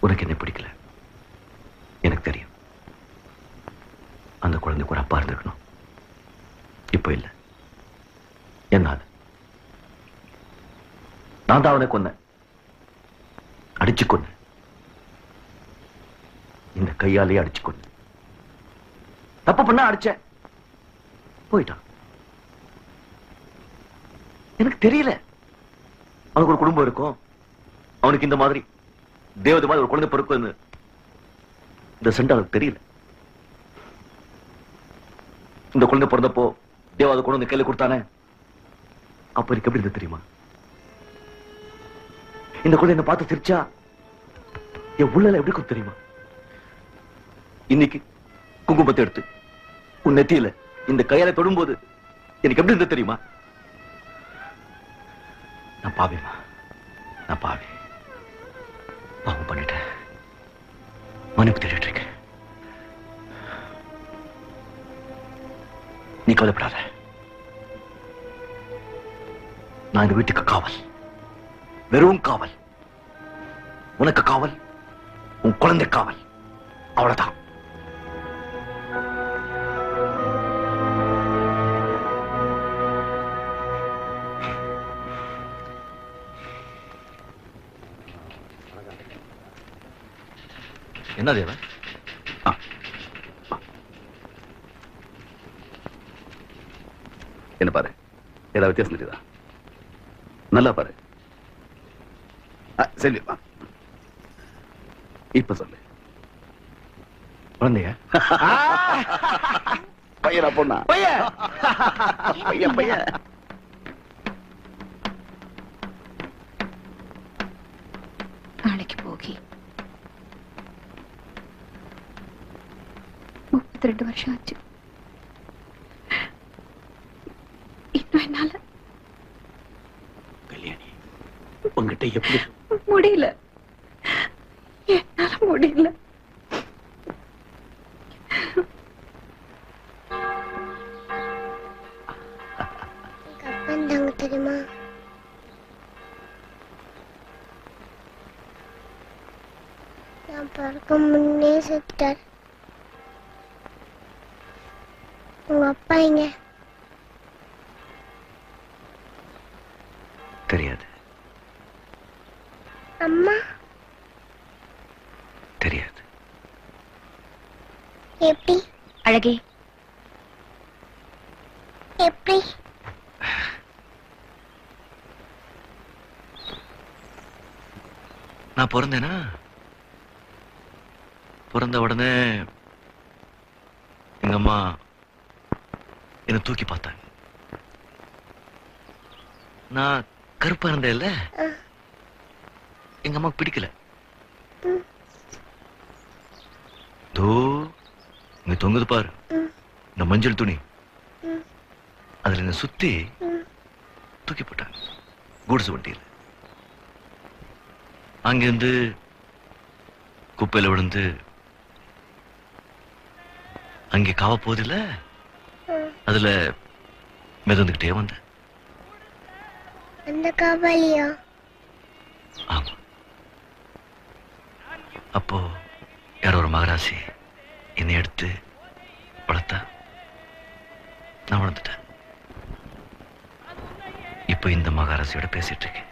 உனக்கு என்ன பிடிக்கல எனக்கு தெரியும். அந்த குழந்தைக்கு ஒரு அப்பா இருந்திருக்கணும். இப்போ இல்ல. என்னால நான் தான் அவனை கொன்னேன். அடிச்சு கொன்னேன். இந்த கையாலேயே அடிச்சு கொன்னேன். தப்பு பண்ணா அடிச்சேன். போயிட்டான். எனக்கு தெரியல அவனுக்கு ஒரு குடும்பம் இருக்கும். அவனுக்கு இந்த மாதிரி தேவதை மாதிரி ஒரு குழந்தை பிறக்குன்னு இந்த செண்டாளுக்கு தெரியல. இந்த குழந்தை பிறந்தப்போ தேவாத கொண்டு வந்து கையில கொடுத்தானே, அப்ப எனக்கு எப்படி இருந்து தெரியுமா? இந்த குழந்தை என்ன பார்த்து சிரிச்சா என் உள்ளல எப்படி இருக்கும் தெரியுமா? இன்னைக்கு குங்குமத்தை எடுத்து உன் நெத்தியில இந்த கையால தொடும்போது எனக்கு எப்படி இருந்து தெரியுமா? நான் பாவிமா, நான் பாவி. பாவம் பண்ணிட்டேன். மன்னிப்பு தேடிட்டு இருக்கேன். நீ கவலைப்படாத. நான் இந்த வீட்டுக்கு காவல், வெறும் காவல். உனக்கு காவல், உன் குழந்தை காவல். அவ்வளவுதான். என்ன தேவன்? என்ன பாரு, ஏதாவது வித்தியாசம் தெரியுதா? நல்லா பாரு. சரி, இப்ப சொல்லு. குழந்தைய பையனா பொண்ணா? பையன் பையன் பையன். நாளைக்கு போகி 32 வருஷம் ஆச்சு. இன்னும் என்னால கல்யாணி உங்ககிட்ட எப்படி முடியல. என்னால முடியல. அப்பா தெரியுமா? நான் பிறக்க முன்னே செத்துட்டார். உங்க அப்பா எங்க? தெரியாது. அம்மா? தெரியாது. எப்படி? அழகே, எப்படி? நான் பிறந்தேனா? பிறந்த உடனே எங்க அம்மா என்ன தூக்கி பார்த்தாங்க. நான் கருப்பா இருந்தேன்ல, எங்க அம்மாக்கு பிடிக்கல. தோ இங்க தொங்குது பாரு இந்த மஞ்சள் துணி, அதுல என்ன சுத்தி தூக்கி போட்டாங்க கூடுசு வண்டியில. அங்கிருந்து குப்பையில விழுந்து அங்கே காவ போதில்ல, அதுல மிதந்துகிட்டே வந்தேன். அந்த காவாலியா? ஆமா. அப்போ யாரோ ஒரு மகராசி என்னை எடுத்து வளர்த்தா. நான் வளர்ந்துட்டேன். இப்ப இந்த மகாராசியோட பேசிட்டு இருக்கேன்.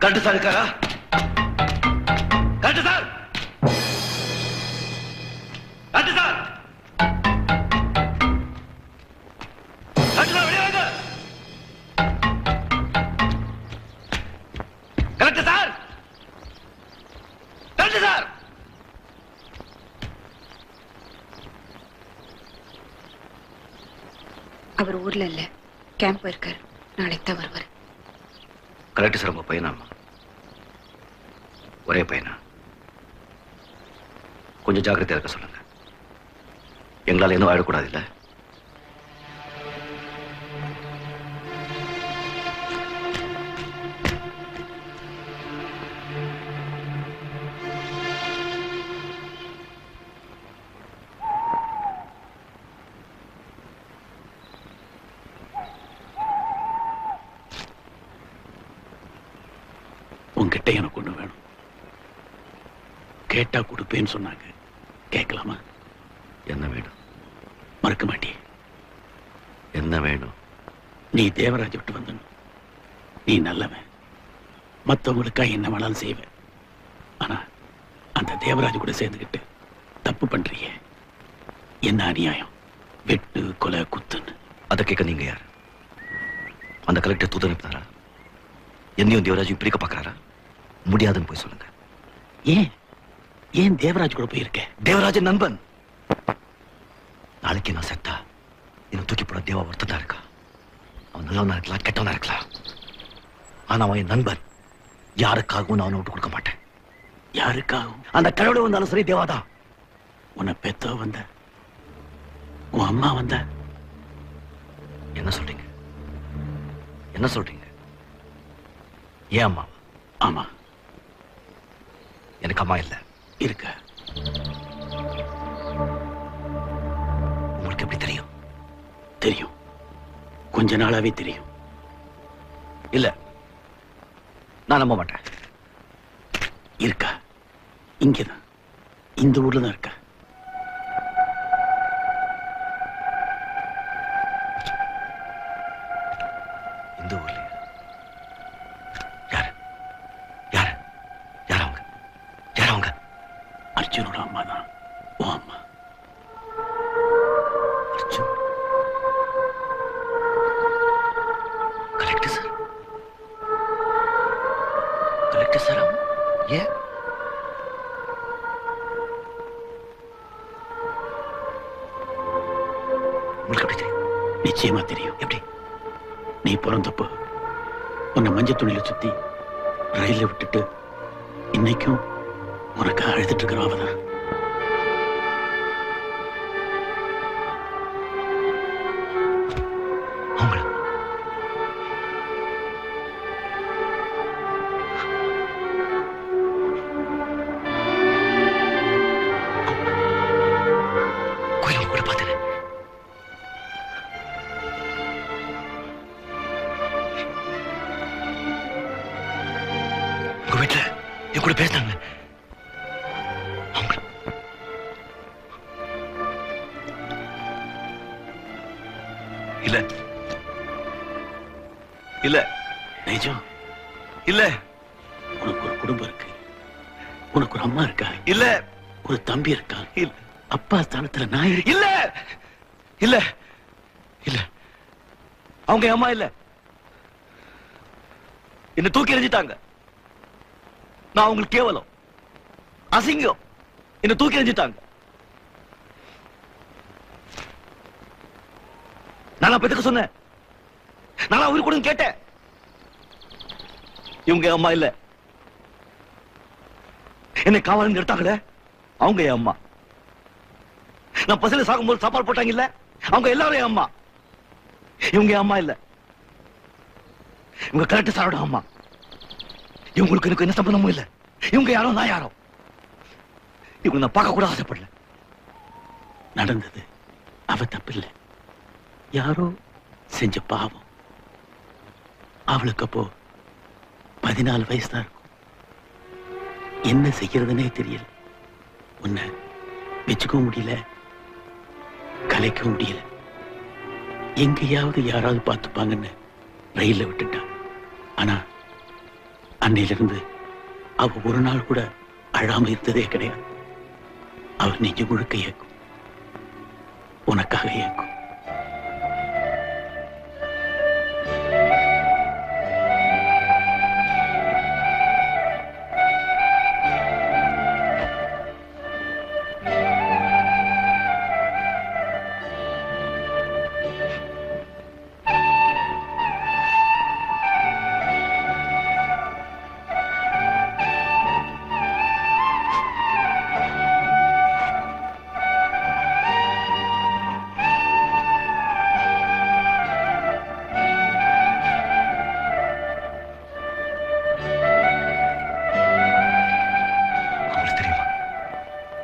கரெக்ட் சார் இருக்காரா? Correct sir, correct sir, correct sir, வெளியே வாங்க. Correct sir, correct sir. அவர் ஊர்ல இல்ல, கேம்ப் இருக்காரு. நாளைக்கு தான் வருவார். Correct sir. உங்க பையனாமா? ஒரே பையனா? கொஞ்சம் ஜாக்கிரதையா இருக்க சொல்லுங்க. எங்களால எதுவும் ஆயிடக்கூடாது இல்ல? உங்ககிட்ட எனக்கு ஒண்ணு வேணும். கேட்டா கொடுப்பேன்னு சொன்னாங்க. கேட்கலாமா? என்ன வேணும்? மறுக்க மாட்டியே? என்ன வேணும்? நீ தேவராஜ் விட்டு வந்தணும். நீ நல்லவன், மற்றவங்களுக்கா என்ன வேணாலும் செய்வேன். ஆனா அந்த தேவராஜ் கூட சேர்ந்துக்கிட்டு தப்பு பண்றியே, என்ன அநியாயம்! வெட்டு, கொலை, குத்துன்னு. அதை கேட்க நீங்க யார்? அந்த கலெக்டர் தூத்து அனுப்பினாரா? என்னையும் தேவராஜும் பிரிக்க பாக்குறாரா? முடியாதுன்னு போய் சொல்லுங்க. ஏன் ஏன் தேவராஜ் கூட போயிருக்க? தேவராஜன் நண்பன். நாளைக்கு நான் செத்தா என்ன தூக்கி போட தேவா ஒருத்தன் தான் இருக்கா. அவன் நல்லவனா இருக்கலாம், கெட்டவனா இருக்கலாம். ஆனா அவன் என் நண்பன். யாருக்காகவும் நான் அவனை விட்டு கொடுக்க மாட்டேன். யாருக்காகவும்? அந்த கடவுளை வந்தாலும் சரி, தேவாதான். உன்னை பெத்தோ வந்த, உன் அம்மா வந்த. என்ன சொல்றீங்க? என்ன சொல்றீங்க? ஏன் அம்மா? ஆமா, எனக்கு அம்மா இல்ல. இருக்க. உங்களுக்கு எப்படி தெரியும்? தெரியும், கொஞ்ச நாளாவே தெரியும். இல்ல, நான் நம்ப மாட்டேன். இருக்கா? இங்கதான், இந்த ஊர்ல தான் இருக்கா. இந்த ஊர்ல யாரு? யாரு? யார் அவங்க? யார் அவங்க? அர்ஜுனோட அம்மா தான் உன் அம்மா. Arjun? Collector sir? Collector sir? ஏன்? உங்களுக்கு எப்படி தெரியும்? நிச்சயமா தெரியும். எப்படி? நீ பிறந்தப்போ உன்னை மஞ்சள் துணியில சுத்தி ரயில விட்டுட்டு இன்னைக்கும் உனக்கு அழுதுட்டு இருக்கிற அவதான். அவங்கள? கோயில் கூட பார்த்தேன். உங்க வீட்டுல என் கூட பேசினாங்க. இல்ல இல்ல நிஜம் இல்ல. உனக்கு ஒரு குடும்பம் இருக்கு, உனக்கு ஒரு அம்மா இருக்கா, இல்ல ஒரு தம்பி இருக்கா, இல்ல. அப்பா ஸ்தானத்துல நான் இருக்கேன். இல்ல இல்ல இல்ல, அவங்க என் அம்மா இல்ல. என்ன தூக்கி எறிஞ்சிட்டாங்க. நான் அவங்களுக்கு கேவலம், அசிங்கம். என்ன தூக்கி எறிஞ்சிட்டாங்க. நான் அப்ப எதுக்கு சொன்னேன்? நான் உயிர் கொடுன்னு கேட்டேன். இவங்க என் அம்மா இல்ல. என்னை காவலன் எடுத்தாங்களே, அவங்க என் அம்மா. நான் பசில சாகும்போது சாப்பாடு போட்டாங்க இல்ல, அவங்க எல்லாரும் என் அம்மா. இவங்க என் அம்மா இல்ல, இவங்க கரெக்ட் சாரோட அம்மா. இவங்களுக்கு எனக்கு என்ன சம்பந்தமும் இல்ல. இவங்க யாரோ நான் யாரோ. இவங்க நான் பார்க்க கூட ஆசைப்படல. நடந்தது அவ தப்பில்லை, யாரோ செஞ்ச பாவம். அவளுக்கு அப்போ 14 வயசு தான் இருக்கும். என்ன செய்யறதுனே தெரியல. உன்னை வச்சுக்கவும் முடியல, கலைக்கவும் முடியல. எங்கேயாவது யாராவது பார்த்துப்பாங்கன்னு ரயில்ல விட்டுட்டா. ஆனா அன்னையிலிருந்து அவ ஒரு நாள் கூட அழாம இருந்ததே கிடையாது. அவ நெஞ்சு முழுக்க ஏக்கும், உனக்காக ஏக்கும்.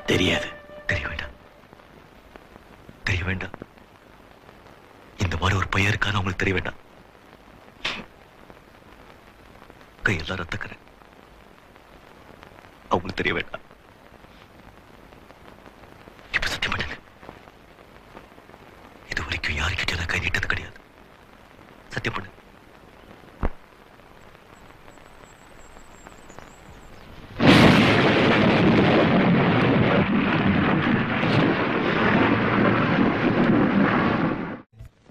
தெரியாது. தெரிய வேண்டாம், தெரிய வேண்டாம். இந்த மாதிரி ஒரு பையன் இருக்கான்னு அவங்களுக்கு தெரிய வேண்டாம். கையெல்லாம் ரத்தக்கரை, அவங்களுக்கு தெரிய வேண்டாம். இப்ப சத்தியம் பண்ணுங்க, இது வரைக்கும் யாருக்கிட்ட நான் கை நீட்டது கிடையாது. சத்தியம் பண்ணு.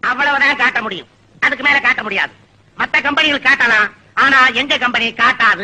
அவ்வளவுதான் காட்ட முடியும், அதுக்கு மேல காட்ட முடியாது. மத்த கம்பெனிகள் காட்டலாம், ஆனா எங்க கம்பெனி காட்டாது.